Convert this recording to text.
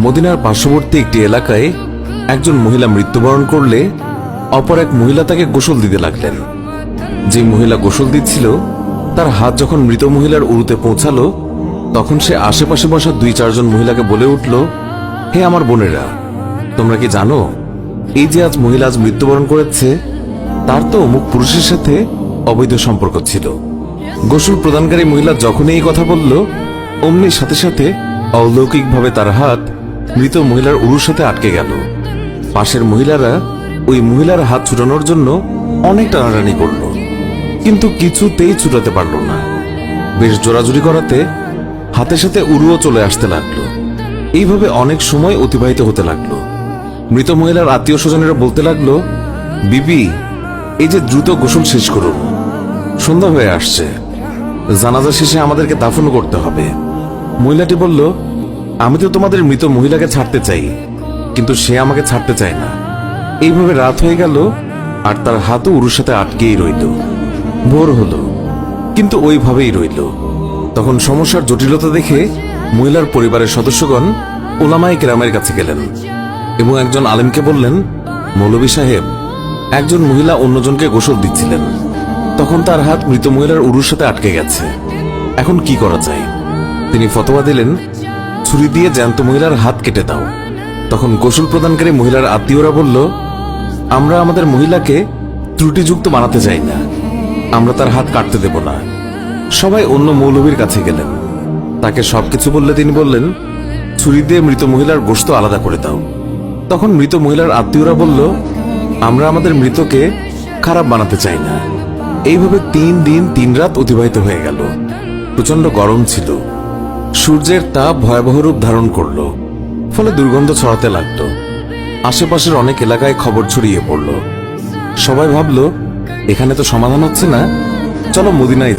মদিনার পার্শ্ববর্তী একটি এলাকায় একজন মহিলা মৃত্যুবরণ করলে অপর এক মহিলা তাকে গোসল দিতে লাগলেন। যে মহিলা গোসল দিচ্ছিল তার হাত যখন মৃত মহিলার উরুতে পৌঁছালো, তখন সে আশেপাশে বসা 2-4 জন মহিলাকে বলে উঠল, হে আমার বোনেরা, তোমরা কি জানো এই যে আজ মহিলা মৃত্যুবরণ করেছে তার তো অমুক পুরুষের সাথে অবৈধ সম্পর্ক ছিল। গোসল প্রদানকারী মহিলা যখনই এই কথা বলল, অমনি সাথে সাথে অলৌকিকভাবে তার হাত মৃত মহিলার উরুর সাথে আটকে গেল। পাশের মহিলারা ওই মহিলার হাত ছুটানোর জন্য অনেক টানাটানি করল, কিন্তু কিছুতেই ছুটাতে পারল না। বেশ জোরাজুরি করাতে হাতের সাথে উরুও চলে আসতে লাগলো। এইভাবে অনেক সময় অতিবাহিত হতে লাগলো। মৃত মহিলার আত্মীয় স্বজনেরা বলতে লাগলো, বিবি, এই যে দ্রুত গোসল শেষ করুন, সন্ধ্যা হয়ে আসছে, জানাজা শেষে আমাদেরকে দাফন করতে হবে। মহিলাটি বলল, আমি তো তোমাদের মৃত মহিলাকে ছাড়তে চাই, কিন্তু সে আমাকে ছাড়তে চায় না। এইভাবে রাত হয়ে গেল আর তার হাতও উরুর সাথে আটকেই রইল। ভোর হলো, কিন্তু ওইভাবেই রইল। তখন সমস্যার জটিলতা দেখে মহিলার পরিবারের সদস্যগণ উলামায়ে কেরামের কাছে গেলেন এবং একজন আলেমকে বললেন, মৌলভী সাহেব, একজন মহিলা অন্যজনকে গোসল দিচ্ছিলেন, তখন তার হাত মৃত মহিলার উরুর সাথে আটকে গেছে, এখন কি করা যায়? তিনি ফতোয়া দিলেন, ছুরি দিয়ে জ্যান্ত মহিলার হাত কেটে দাও। তখন গোসল প্রদানকারী মহিলার আত্মীয়রা বলল, আমরা আমাদের মহিলাকে ত্রুটিযুক্ত বানাতে চাই না, আমরা তার হাত কাটতে দেব না। সবাই অন্য মৌলভীর কাছে গেলেন, তাকে সবকিছু বললে তিনি বললেন, ছুরি দিয়ে মৃত মহিলার গোশত আলাদা করে দাও। তখন মৃত মহিলার আত্মীয়রা বলল, আমরা আমাদের মৃতকে খারাপ বানাতে চাই না। এইভাবে 3 দিন 3 রাত অতিবাহিত হয়ে গেল। প্রচন্ড গরম ছিল, সূর্যের তাপ ভয়াবহ রূপ ধারণ করল, ফলে দুর্গন্ধ ছড়াতে লাগলো। আশেপাশের অনেক এলাকায় খবর ছড়িয়ে পড়ল। সবাই ভাবল, এখানে তো সমাধান হচ্ছে না, চলো মদিনায়